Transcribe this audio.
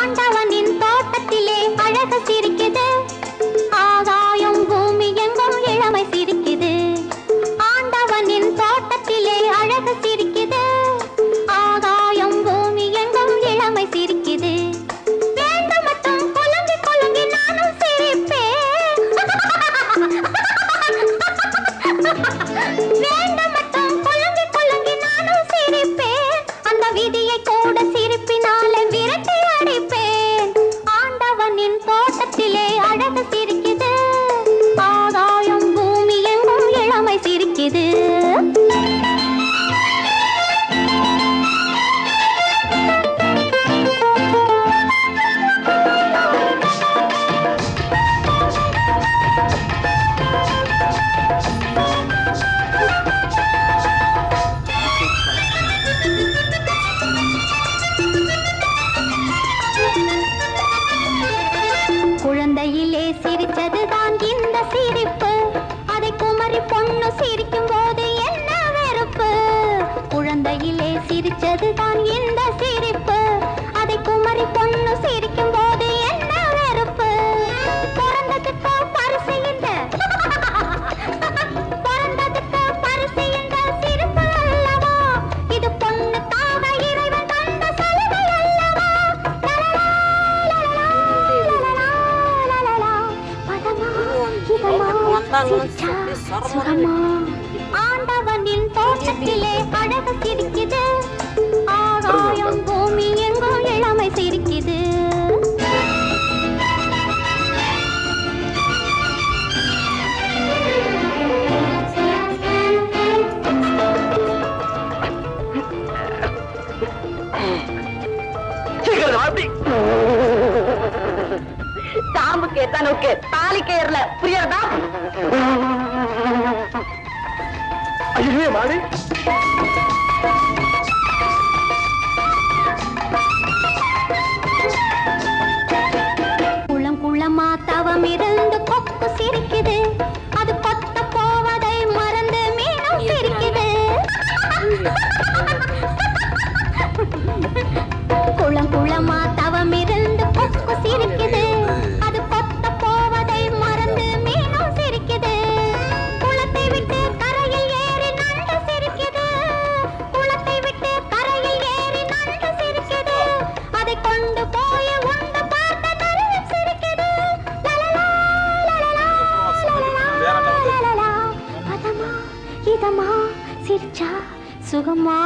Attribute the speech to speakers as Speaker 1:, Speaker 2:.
Speaker 1: ஆண்டவனின் தோட்டத்திலே அழகு சிரிக்குது, ஆகாயம் பூமி எங்கும் இளமை சிரிக்குது. ஆண்டவனின் தோட்டத்திலே அழகு சிரிக்குது, ஆகாயம் பூமி எங்கும் இளமை சிரிக்குது. வேண்டும் மட்டும் குலுங்கி குலுங்கி நானும் சிரிப்பேன். வேண்டும் மட்டும் குலுங்கி குலுங்கி நானும் சிரிப்பேன். அந்த விதியை கூட சிரிப்பினாலே விரட்டி அடிப்பேன். ஆண்டவனின் தோட்டத்திலே அழகு சிரிக்குது, ஆகாயம் பூமி எங்கும் இளமை சிரிக்குது. குழந்தையிலே சிரிச்சதுதான் இந்த சிரிப்பு, அதை குமரி பொண்ணு சிரிக்கும் போது என்ன வெறுப்பு. குழந்தையிலே சிரிச்சதுதான் இந்த சிரிப்பு, அதை குமரி பொண்ணு சிரிக்கும் போது என்ன வெறுப்பு. பிறந்ததுக்கு பரிசு இந்த பிறந்ததுக்கு பரிசு இந்த சிரிப்பு அல்லவா, இது பொண்ணுக்காக இறைவன் தந்த சலுகை அல்லவா. ஆண்டவனின் தோட்டத்திலே அழகு சிரிக்குது, ஆகாயம் பூமி எங்கும் இளமை சிரிக்குது.
Speaker 2: சாம்புக்கு எத்தனுக்கு தாலிக்கு ஏறல, புரியறதா?
Speaker 3: ஐயோ மாடி,
Speaker 1: குளம் குளமா தவம் இருந்து கொக்கு சிரிக்குது, அது கொத்த போவதை மறந்து மீனும் சிரிக்குது. குளம் குளமா தவம் இருந்து கொக்கு சிரிக்குது, அது கொத்த போவதை மறந்து மீனும் சிரிக்குது. குளத்தை விட்டு கரையில் ஏறி நண்டு சிரிக்குது, குளத்தை விட்டு கரையில் ஏறி நண்டு சிரிக்குது. அதை கொண்டு போய் உண்டு பார்த்த நரியும் சிரிக்குது. லலலா, லலலா, லலலா, லலலா. பதமா இதமா சிரிச்சா சுகமா.